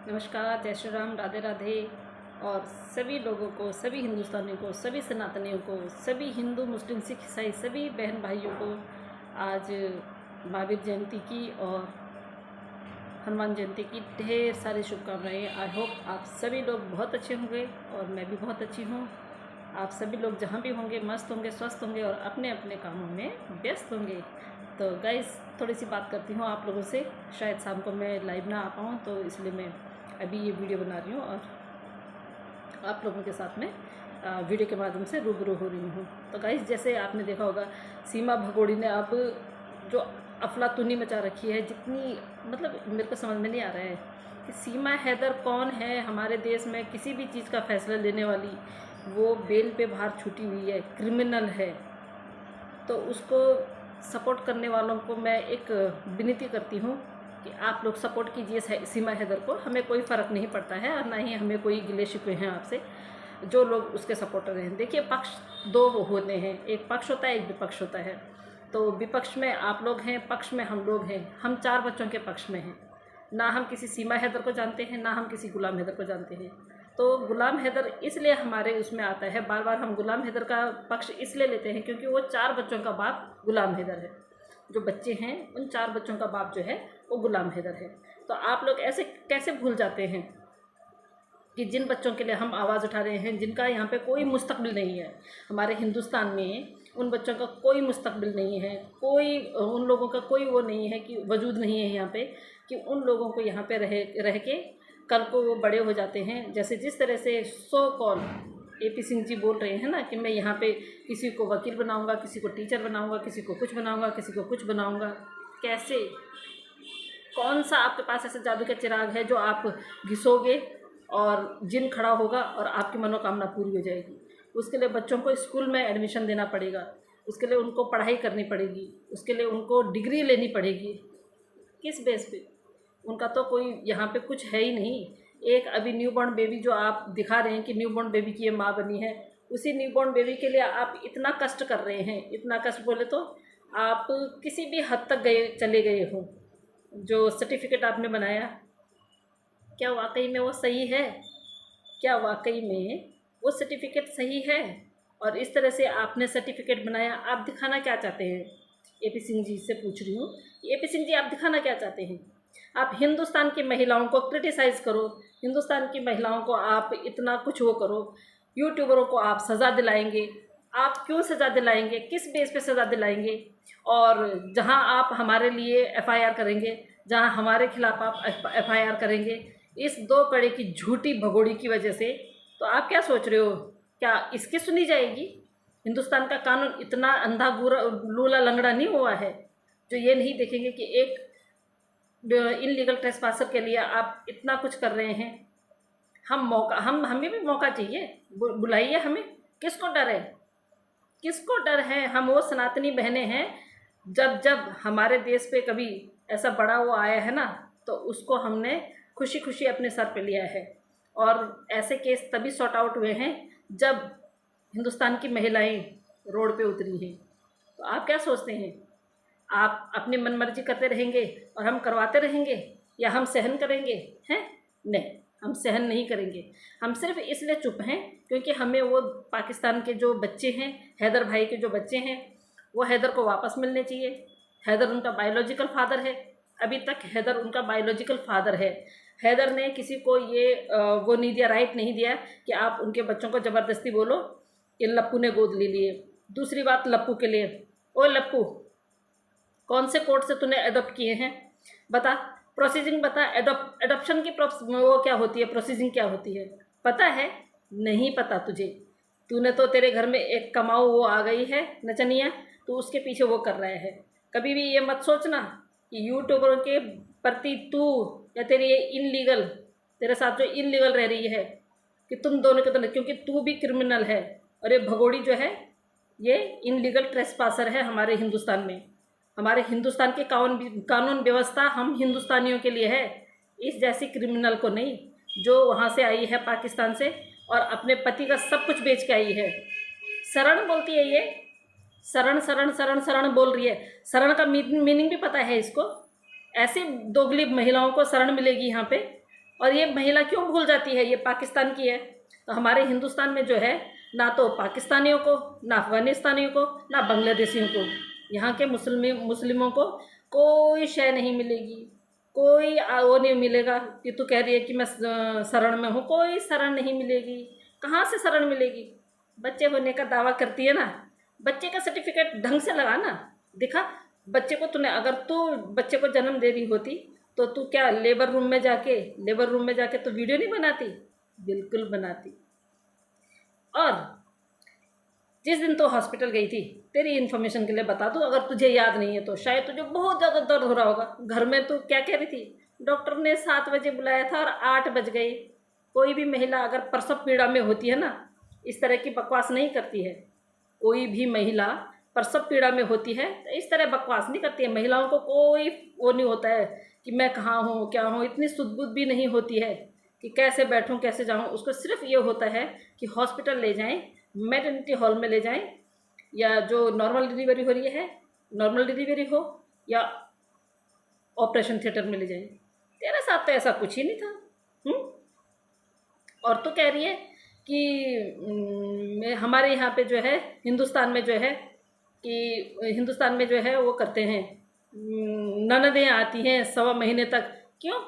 नमस्कार, जय श्री राम, राधे राधे। और सभी लोगों को, सभी हिंदुस्तानियों को, सभी सनातनियों को, सभी हिंदू मुस्लिम सिख ईसाई सभी बहन भाइयों को आज महावीर जयंती की और हनुमान जयंती की ढेर सारी शुभकामनाएं। आई होप आप सभी लोग बहुत अच्छे होंगे और मैं भी बहुत अच्छी हूँ। आप सभी लोग जहाँ भी होंगे मस्त होंगे, स्वस्थ होंगे और अपने अपने कामों में व्यस्त होंगे। तो गाइस, थोड़ी सी बात करती हूँ आप लोगों से। शायद शाम को मैं लाइव ना आ पाऊँ, तो इसलिए मैं अभी ये वीडियो बना रही हूँ और आप लोगों के साथ में वीडियो के माध्यम से रूबरू हो रही हूँ। तो गाइस, जैसे आपने देखा होगा, सीमा भगोड़ी ने अब जो अफलातूनी मचा रखी है, जितनी मतलब मेरे को समझ में नहीं आ रहा है कि सीमा हैदर कौन है हमारे देश में किसी भी चीज़ का फैसला लेने वाली। वो बेल पे बाहर छूटी हुई है, क्रिमिनल है। तो उसको सपोर्ट करने वालों को मैं एक विनती करती हूँ कि आप लोग सपोर्ट कीजिए सीमा हैदर को। हमें कोई फ़र्क नहीं पड़ता है और ना ही हमें कोई गिले शिकवे हैं आपसे, जो लोग उसके सपोर्टर हैं। देखिए, पक्ष दो होते हैं, एक पक्ष होता है, एक विपक्ष होता है। तो विपक्ष में आप लोग हैं, पक्ष में हम लोग हैं। हम 4 बच्चों के पक्ष में हैं। ना हम किसी सीमा हैदर को जानते हैं, ना हम किसी गुलाम हैदर को जानते हैं। तो गुलाम हैदर इसलिए हमारे उसमें आता है, बार बार हम गुलाम हैदर का पक्ष इसलिए लेते हैं क्योंकि वो 4 बच्चों का बाप गुलाम हैदर है। जो बच्चे हैं उन 4 बच्चों का बाप जो है वो गुलाम हैदर है। तो आप लोग ऐसे कैसे भूल जाते हैं कि जिन बच्चों के लिए हम आवाज़ उठा रहे हैं, जिनका यहाँ पे कोई मुस्तकबिल नहीं है, हमारे हिंदुस्तान में उन बच्चों का कोई मुस्तकबिल नहीं है, कोई उन लोगों का कोई वो नहीं है कि वजूद नहीं है यहाँ पे, कि उन लोगों को यहाँ पे रह के कल को वो बड़े हो जाते हैं। जैसे जिस तरह से सो कॉल AP सिंह जी बोल रहे हैं ना कि मैं यहाँ पे किसी को वकील बनाऊँगा, किसी को टीचर बनाऊँगा, किसी को कुछ बनाऊँगा, किसी को कुछ बनाऊँगा। कैसे? कौन सा आपके पास ऐसा जादू का चिराग है जो आप घिसोगे और जिन खड़ा होगा और आपकी मनोकामना पूरी हो जाएगी? उसके लिए बच्चों को स्कूल में एडमिशन देना पड़ेगा, उसके लिए उनको पढ़ाई करनी पड़ेगी, उसके लिए उनको डिग्री लेनी पड़ेगी। किस बेस पे? उनका तो कोई यहाँ पे कुछ है ही नहीं। एक अभी न्यूबॉर्न बेबी जो आप दिखा रहे हैं कि न्यूबॉर्न बेबी की ये माँ बनी है, उसी न्यूबॉर्न बेबी के लिए आप इतना कष्ट कर रहे हैं। इतना कष्ट बोले तो आप किसी भी हद तक चले गए हो। जो सर्टिफिकेट आपने बनाया, क्या वाकई में वो सही है? क्या वाकई में वो सर्टिफिकेट सही है? और इस तरह से आपने सर्टिफिकेट बनाया, आप दिखाना क्या चाहते हैं? AP सिंह जी से पूछ रही हूँ, AP सिंह जी, आप दिखाना क्या चाहते हैं? आप हिंदुस्तान की महिलाओं को क्रिटिसाइज़ करो, हिंदुस्तान की महिलाओं को आप इतना कुछ वो करो, यूट्यूबरों को आप सज़ा दिलाएंगे। आप क्यों सज़ा दिलाएंगे? किस बेस पे सज़ा दिलाएंगे? और जहां आप हमारे लिए FIR करेंगे, जहां हमारे खिलाफ आप FIR करेंगे, इस 2 कड़े की झूठी भगोड़ी की वजह से, तो आप क्या सोच रहे हो? क्या इसकी सुनी जाएगी? हिंदुस्तान का कानून इतना अंधा लूला लंगड़ा नहीं हुआ है जो ये नहीं देखेंगे कि एक इनलीगल ट्रेसपासर के लिए आप इतना कुछ कर रहे हैं। हमें भी मौका चाहिए, बुलाइए हमें। किसको डर है? किसको डर है? हम वो सनातनी बहनें हैं, जब हमारे देश पे कभी ऐसा बड़ा वो आया है ना, तो उसको हमने खुशी खुशी अपने सर पे लिया है। और ऐसे केस तभी सॉर्ट आउट हुए हैं जब हिंदुस्तान की महिलाएं रोड पे उतरी हैं। तो आप क्या सोचते हैं? आप अपनी मनमर्जी करते रहेंगे और हम करवाते रहेंगे, या हम सहन करेंगे? हैं? नहीं, हम सहन नहीं करेंगे। हम सिर्फ इसलिए चुप हैं क्योंकि हमें वो पाकिस्तान के जो बच्चे हैं, हैदर भाई के जो बच्चे हैं, वो हैदर को वापस मिलने चाहिए। हैदर उनका बायोलॉजिकल फादर है। अभी तक हैदर उनका बायोलॉजिकल फादर है। हैदर ने किसी को ये वो नहीं दिया, राइट नहीं दिया कि आप उनके बच्चों को ज़बरदस्ती बोलो कि लप्पू ने गोद ले लिए। दूसरी बात लप्पू के लिए, ओ लप्पू, कौन से कोर्ट से तूने अडॉप्ट किए हैं? बता, प्रोसीजिंग बता। एडॉप्शन की वो क्या होती है, प्रोसीजिंग क्या होती है, पता है? नहीं पता तुझे। तूने तो, तेरे घर में एक कमाऊ वो आ गई है नचनिया, तो उसके पीछे वो कर रहा है। कभी भी ये मत सोचना कि यूट्यूबरों के प्रति तू या तेरी ये इनलीगल, तेरे साथ जो इनलीगल रह रही है, कि तुम दोनों के दोनों, क्योंकि तू भी क्रिमिनल है और ये भगोड़ी जो है ये इनलीगल ट्रेसपासर है हमारे हिंदुस्तान में। हमारे हिंदुस्तान के कानून व्यवस्था हम हिंदुस्तानियों के लिए है, इस जैसी क्रिमिनल को नहीं, जो वहाँ से आई है पाकिस्तान से और अपने पति का सब कुछ बेच के आई है। शरण बोलती है ये, शरण शरण शरण शरण बोल रही है। शरण का मीनिंग भी पता है इसको? ऐसी दोगली महिलाओं को शरण मिलेगी यहाँ पे, और ये महिला क्यों भूल जाती है ये पाकिस्तान की है? तो हमारे हिंदुस्तान में जो है ना तो पाकिस्तानियों को, ना अफगानिस्तानियों को, ना बांग्लादेशियों को, यहाँ के मुस्लिमों को कोई शय नहीं मिलेगी, कोई वो नहीं मिलेगा कि तू कह रही है कि मैं शरण में हूँ, कोई शरण नहीं मिलेगी। कहाँ से शरण मिलेगी? बच्चे होने का दावा करती है ना, बच्चे का सर्टिफिकेट ढंग से लगा ना, दिखा बच्चे को। तूने अगर तू बच्चे को जन्म दे रही होती तो तू क्या लेबर रूम में जाके तो वीडियो नहीं बनाती? बिल्कुल बनाती। और जिस दिन तो हॉस्पिटल गई थी, तेरी इन्फॉर्मेशन के लिए बता दूँ, अगर तुझे याद नहीं है तो शायद तुझे बहुत ज़्यादा दर्द हो रहा होगा। घर में तू क्या कह रही थी? डॉक्टर ने 7 बजे बुलाया था और 8 बज गए। कोई भी महिला अगर प्रसव पीड़ा में होती है ना, इस तरह की बकवास नहीं करती है। कोई भी महिला प्रसव पीड़ा में होती है तो इस तरह बकवास नहीं करती है। महिलाओं को कोई वो नहीं होता है कि मैं कहाँ हूँ क्या हूँ, इतनी सुध-बुध भी नहीं होती है कि कैसे बैठूँ कैसे जाऊँ। उसको सिर्फ ये होता है कि हॉस्पिटल ले जाएं, मैटरनिटी हॉल में ले जाएं, या जो नॉर्मल डिलीवरी हो रही है, नॉर्मल डिलीवरी हो या ऑपरेशन थिएटर में ले जाएं। तेरे साथ तो ऐसा कुछ ही नहीं था। और तो कह रही है कि हमारे यहाँ पे जो है हिंदुस्तान में जो है कि हिंदुस्तान में जो है वो करते हैं, ननदें आती हैं 1.25 महीने तक। क्यों?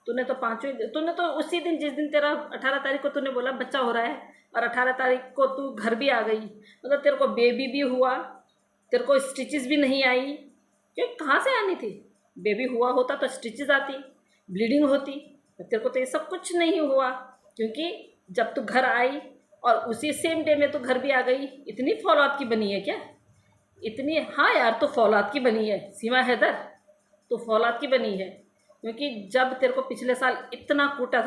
तूने तो उसी दिन जिस दिन तेरा 18 तारीख को तूने बोला बच्चा हो रहा है और 18 तारीख को तू घर भी आ गई, मतलब तेरे को बेबी भी हुआ, तेरे को स्टिचेस भी नहीं आई। क्यों? कहाँ से आनी थी? बेबी हुआ होता तो स्टिचेस आती, ब्लीडिंग होती। तेरे को तो ये सब कुछ नहीं हुआ, क्योंकि जब तू घर आई और उसी सेम डे में तू घर भी आ गई। इतनी फौलाद की बनी है क्या? इतनी? हाँ यार, तो फौलाद की बनी है सीमा हैदर, तो फौलाद की बनी है। क्योंकि जब तेरे को पिछले साल इतना कूटा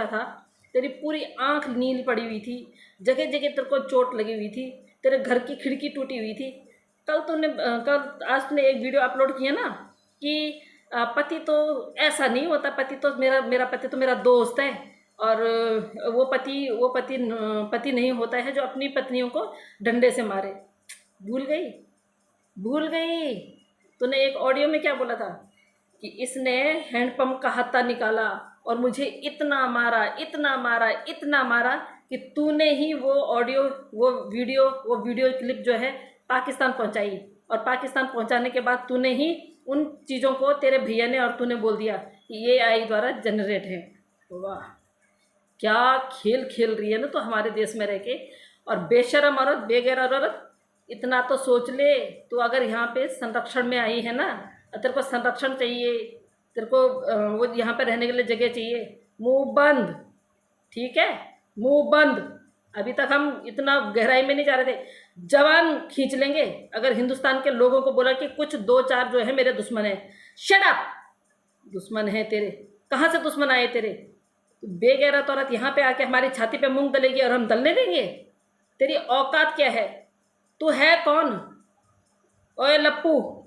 था, तेरी पूरी आंख नील पड़ी हुई थी, जगह जगह तेरे को चोट लगी हुई थी, तेरे घर की खिड़की टूटी हुई थी। आज तूने एक वीडियो अपलोड किया ना कि पति तो ऐसा नहीं होता, पति तो मेरा पति तो मेरा दोस्त है, और वो पति नहीं होता है जो अपनी पत्नियों को डंडे से मारे। भूल गई। तूने एक ऑडियो में क्या बोला था कि इसने हैंडपंप का हत्था निकाला और मुझे इतना मारा कि तूने ही वो ऑडियो, वो वीडियो क्लिप जो है पाकिस्तान पहुंचाई, और पाकिस्तान पहुंचाने के बाद तूने ही उन चीज़ों को, तेरे भैया ने और तूने बोल दिया कि ये AI द्वारा जनरेट है। वाह, क्या खेल खेल रही है ना तो हमारे देश में रह के। और बेशरम औरत, बेगैरत औरत, इतना तो सोच ले, तू अगर यहाँ पे संरक्षण में आई है ना, तेरे को संरक्षण चाहिए, तेरे को वो यहाँ पे रहने के लिए जगह चाहिए, मुंह बंद, ठीक है? मुंह बंद। अभी तक हम इतना गहराई में नहीं जा रहे थे, जवान खींच लेंगे अगर हिंदुस्तान के लोगों को बोला कि कुछ 2-4 जो है मेरे दुश्मन है। Shut up! दुश्मन है तेरे? कहाँ से दुश्मन आए तेरे? बेगैरत औरत यहाँ पे आके हमारी छाती पे मूंग दलेगी और हम दलने देंगे? तेरी औकात क्या है? तू है कौन? ओए लप्पू,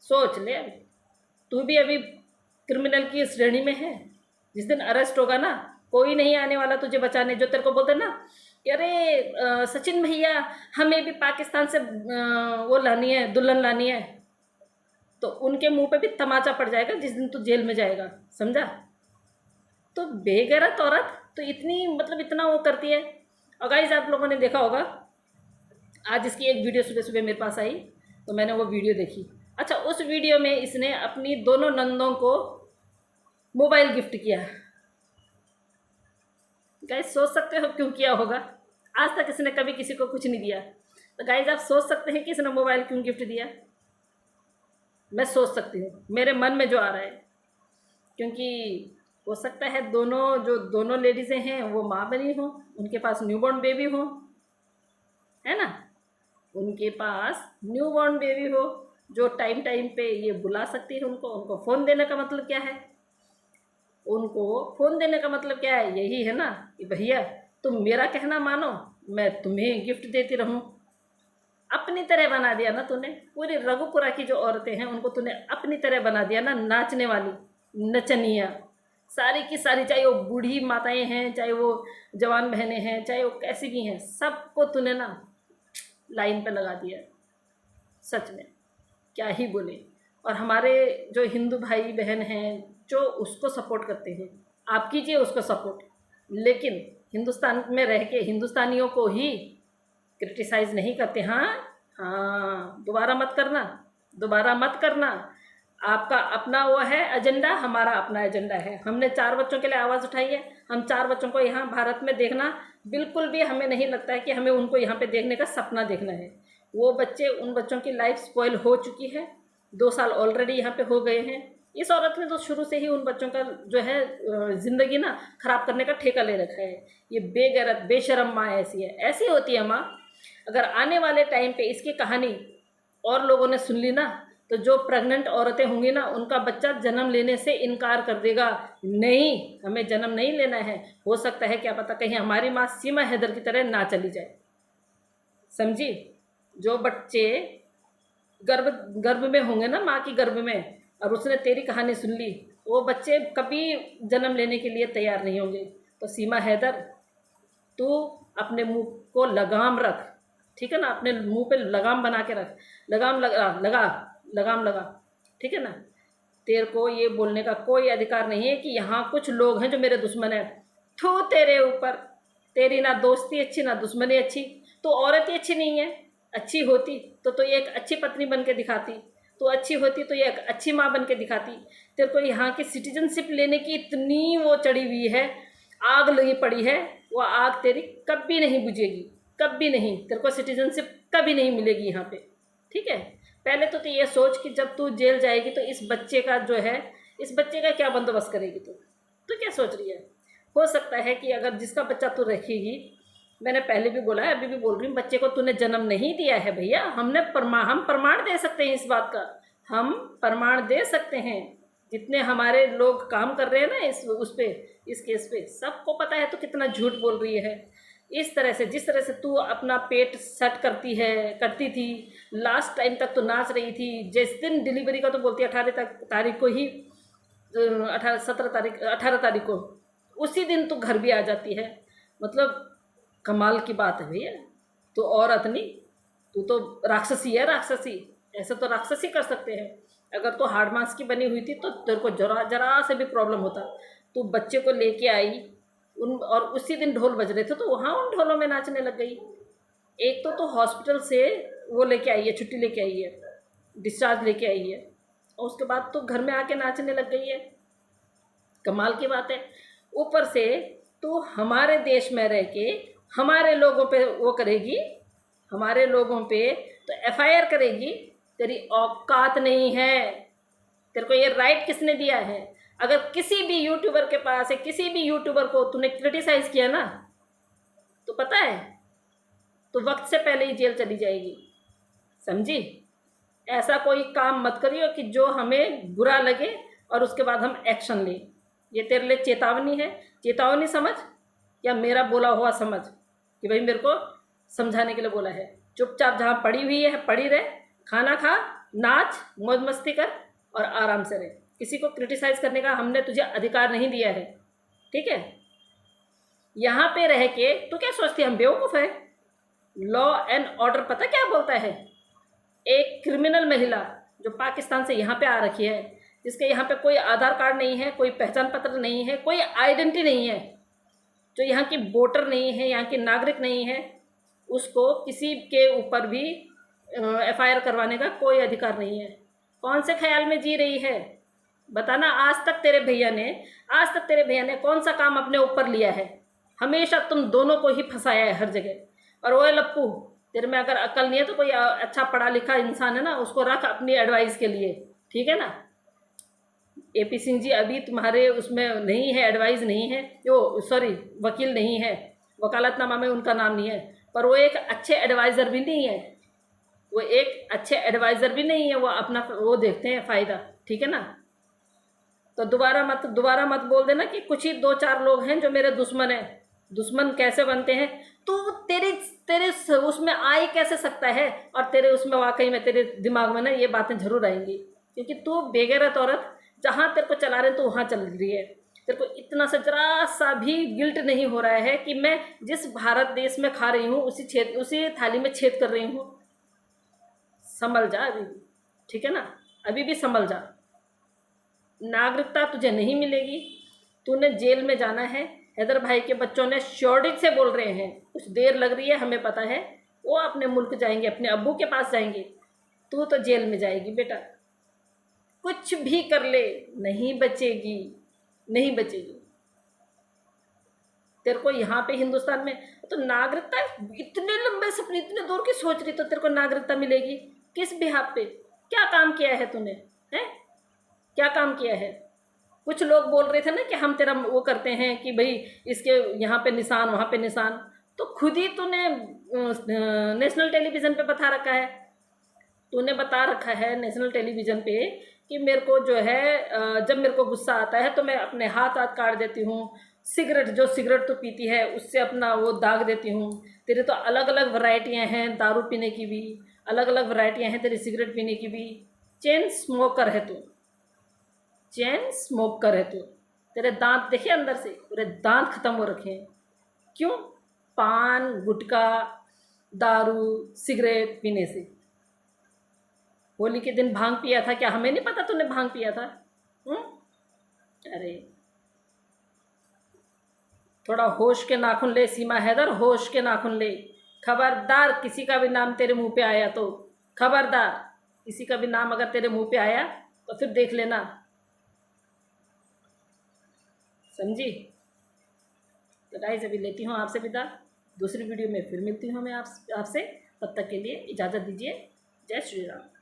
सोच ले, तू भी अभी क्रिमिनल की श्रेणी में है। जिस दिन अरेस्ट होगा ना, कोई नहीं आने वाला तुझे बचाने। जो तेरे को बोलते ना कि अरे सचिन भैया हमें भी पाकिस्तान से वो लानी है, दुल्हन लानी है, तो उनके मुंह पे भी तमाचा पड़ जाएगा जिस दिन तू जेल में जाएगा, समझा? तो बेगैरत औरत तो इतना वो करती है। और गाइस, आप लोगों ने देखा होगा, आज इसकी एक वीडियो सुबह मेरे पास आई तो मैंने वो वीडियो देखी। अच्छा, उस वीडियो में इसने अपनी दोनों नंदों को मोबाइल गिफ्ट किया। गाइस, सोच सकते हो क्यों किया होगा? आज तक इसने कभी किसी को कुछ नहीं दिया। तो गाइस, आप सोच सकते हैं कि इसने मोबाइल क्यों गिफ्ट दिया? मैं सोच सकती हूँ, मेरे मन में जो आ रहा है, क्योंकि हो सकता है दोनों लेडीज़ें हैं वो माँ बनी हो, उनके पास न्यूबॉर्न बेबी हो, है ना? उनके पास न्यूबॉर्न बेबी हो जो टाइम पे ये बुला सकती है उनको फ़ोन देने का मतलब क्या है? उनको फ़ोन देने का मतलब क्या है? यही है ना कि भैया तुम मेरा कहना मानो, मैं तुम्हें गिफ्ट देती रहूं। अपनी तरह बना दिया ना तूने। पूरी रघुपुरा की जो औरतें हैं उनको तूने अपनी तरह बना दिया ना, नाचने वाली, नचनिया, सारी की सारी, चाहे वो बूढ़ी माताएं हैं, चाहे वो जवान बहनें हैं, चाहे वो कैसी भी हैं, सबको तूने ना लाइन पे लगा दिया। सच में क्या ही बोले। और हमारे जो हिंदू भाई बहन हैं जो उसको सपोर्ट करते हैं, आप कीजिए उसको सपोर्ट, लेकिन हिंदुस्तान में रह के हिंदुस्तानियों को ही क्रिटिसाइज़ नहीं करते। हाँ हाँ, दोबारा मत करना, दोबारा मत करना। आपका अपना वो है एजेंडा, हमारा अपना एजेंडा है। हमने 4 बच्चों के लिए आवाज़ उठाई है। हम 4 बच्चों को यहाँ भारत में देखना बिल्कुल भी हमें नहीं लगता है कि हमें उनको यहाँ पे देखने का सपना देखना है। वो बच्चे, उन बच्चों की लाइफ स्पॉइल हो चुकी है, 2 साल ऑलरेडी यहाँ पे हो गए हैं। इस औरत ने तो शुरू से ही उन बच्चों का जो है ज़िंदगी ना ख़राब करने का ठेका ले रखा है। ये बेगैरत बेशरम माँ ऐसी है, ऐसी होती है माँ। अगर आने वाले टाइम पे इसकी कहानी और लोगों ने सुन ली ना, तो जो प्रेग्नेंट औरतें होंगी ना, उनका बच्चा जन्म लेने से इनकार कर देगा, नहीं हमें जन्म नहीं लेना है। हो सकता है क्या पता कहीं हमारी माँ सीमा हैदर की तरह ना चली जाए, समझी। जो बच्चे गर्भ में होंगे ना, माँ की गर्भ में, और उसने तेरी कहानी सुन ली, वो बच्चे कभी जन्म लेने के लिए तैयार नहीं होंगे। तो सीमा हैदर, तू अपने मुंह को लगाम रख, ठीक है ना, अपने मुंह पे लगाम बना के रख, लगाम लगाम लगा, ठीक है ना। तेरे को ये बोलने का कोई अधिकार नहीं है कि यहाँ कुछ लोग हैं जो मेरे दुश्मन हैं। थू तेरे ऊपर, तेरी ना दोस्ती अच्छी ना दुश्मनी अच्छी। तो औरत ही अच्छी नहीं है, अच्छी होती तो ये एक अच्छी पत्नी बन के दिखाती, तो अच्छी होती तो ये एक अच्छी माँ बन के दिखाती। तेरे को यहाँ की सिटीजनशिप लेने की इतनी वो चढ़ी हुई है, आग लगी पड़ी है, वो आग तेरी कभी नहीं बुझेगी, कभी नहीं। तेरे को सिटीजनशिप कभी नहीं मिलेगी यहाँ पे, ठीक है। पहले तो ये सोच कि जब तू जेल जाएगी तो इस बच्चे का जो है, इस बच्चे का क्या बंदोबस्त करेगी तू क्या सोच रही है। हो सकता है कि अगर जिसका बच्चा तू रखेगी, मैंने पहले भी बोला है अभी भी बोल रही हूँ, बच्चे को तूने जन्म नहीं दिया है भैया। हम प्रमाण दे सकते हैं इस बात का, हम प्रमाण दे सकते हैं। जितने हमारे लोग काम कर रहे हैं ना इस केस पे, सबको पता है तो कितना झूठ बोल रही है। इस तरह से, जिस तरह से तू अपना पेट सेट करती थी, लास्ट टाइम तक तो नाच रही थी। जिस दिन डिलीवरी का तो बोलती है 18 तारीख को ही, 18 तारीख को, उसी दिन तू घर भी आ जाती है। मतलब कमाल की बात है भैया। तो औरत नहीं, तू तो राक्षसी है, राक्षसी। ऐसा तो राक्षसी कर सकते हैं। अगर तो हार्ड मास की बनी हुई थी तो तेरे को जरा से भी प्रॉब्लम होता। तू बच्चे को लेके आई और उसी दिन ढोल बज रहे थे तो वहाँ उन ढोलों में नाचने लग गई। एक तो हॉस्पिटल से वो लेके आई है, छुट्टी लेके आई है, डिस्चार्ज लेके आई है, और उसके बाद तो घर में आके नाचने लग गई है। कमाल की बात है। ऊपर से तू हमारे देश में रह के हमारे लोगों पे वो करेगी, हमारे लोगों पे तो FIR करेगी। तेरी औकात नहीं है। तेरे को ये राइट किसने दिया है? अगर किसी भी यूट्यूबर के पास है, किसी भी यूट्यूबर को तूने क्रिटिसाइज किया ना, तो पता है तो वक्त से पहले ही जेल चली जाएगी, समझी। ऐसा कोई काम मत करियो कि जो हमें बुरा लगे और उसके बाद हम एक्शन लें। ये तेरे लिए चेतावनी है, चेतावनी समझ, या मेरा बोला हुआ समझ कि भाई मेरे को समझाने के लिए बोला है। चुपचाप जहाँ पड़ी हुई है पड़ी रहे, खाना खा, नाच, मौज मस्ती कर और आराम से रहे। किसी को क्रिटिसाइज करने का हमने तुझे अधिकार नहीं दिया है, ठीक है। यहाँ पे रह के तू क्या सोचती है हम बेवकूफ़ है? लॉ एंड ऑर्डर पता क्या बोलता है? एक क्रिमिनल महिला जो पाकिस्तान से यहाँ पे आ रखी है, जिसके यहाँ पे कोई आधार कार्ड नहीं है, कोई पहचान पत्र नहीं है, कोई आइडेंटिटी नहीं है, जो यहाँ की वोटर नहीं है, यहाँ की नागरिक नहीं है, उसको किसी के ऊपर भी FIR करवाने का कोई अधिकार नहीं है। कौन से ख्याल में जी रही है बताना। आज तक तेरे भैया ने कौन सा काम अपने ऊपर लिया है? हमेशा तुम दोनों को ही फंसाया है हर जगह। और वो लप्पू, तेरे में अगर अकल नहीं है तो कोई अच्छा पढ़ा लिखा इंसान है ना, उसको रख अपनी एडवाइस के लिए, ठीक है ना। AP सिंह जी अभी तुम्हारे उसमें नहीं है, एडवाइस नहीं है, जो सॉरी वकील नहीं है, वकालतनामा में उनका नाम नहीं है, पर वो एक अच्छे एडवाइज़र भी नहीं है, वो अपना वो देखते हैं फ़ायदा, ठीक है ना। तो दोबारा मत बोल देना कि कुछ ही 2-4 लोग हैं जो मेरे दुश्मन हैं। दुश्मन कैसे बनते हैं? तो तेरे उसमें आ ही कैसे सकता है? और तेरे उसमें वाकई में तेरे दिमाग में ना ये बातें ज़रूर आएंगी, क्योंकि तू बेगैरत औरत, जहाँ तेरे को चला रहे तो वहाँ चल रही है। तेरे को इतना सा जरा सा भी गिल्ट नहीं हो रहा है कि मैं जिस भारत देश में खा रही हूँ उसी थाली में छेद कर रही हूँ। संभल जा अभी, ठीक है ना। अभी भी संभल जा। नागरिकता तुझे नहीं मिलेगी, तूने जेल में जाना है। हैदर भाई के बच्चों ने श्योरिटी से बोल रहे हैं, कुछ देर लग रही है हमें पता है, वो अपने मुल्क जाएंगे, अपने अब्बू के पास जाएंगे, तू तो जेल में जाएगी बेटा। कुछ भी कर ले, नहीं बचेगी, नहीं बचेगी। तेरे को यहाँ पे हिंदुस्तान में तो नागरिकता, इतने लंबे सपने, इतने दूर की सोच रही, तो तेरे को नागरिकता मिलेगी किस बिहाफ पे? क्या काम किया है तूने? हैं, क्या काम किया है? कुछ लोग बोल रहे थे ना कि हम तेरा वो करते हैं कि भाई इसके यहाँ पे निशान, वहाँ पे निशान, तो खुद ही तूने नेशनल टेलीविज़न पे बता रखा है, तूने बता रखा है नेशनल टेलीविज़न पे कि मेरे को जो है जब मेरे को गुस्सा आता है तो मैं अपने हाथ काट देती हूँ, सिगरेट, जो सिगरेट तो पीती है उससे अपना वो दाग देती हूँ। तेरे तो अलग अलग वैरायटियाँ हैं दारू पीने की भी, अलग अलग वैरायटियाँ हैं तेरी सिगरेट पीने की भी। चेन स्मोकर है तू, चेन स्मोकर है तू। तेरे दांत देखिए अंदर से, पूरे दांत खत्म हो रखे हैं। क्यों? पान, गुटखा, दारू, सिगरेट पीने से। होली के दिन भांग पिया था क्या? हमें नहीं पता तूने भांग पिया था? अरे थोड़ा होश के नाखून ले सीमा हैदर, होश के नाखून ले। खबरदार किसी का भी नाम तेरे मुंह पे आया तो, खबरदार किसी का भी नाम अगर तेरे मुंह पे आया तो फिर देख लेना, समझी? तो गाइस अभी लेती हूँ आपसे विदा, दूसरी वीडियो में फिर मिलती हूँ मैं आपसे। तब तक के लिए इजाज़त दीजिए। जय श्री राम।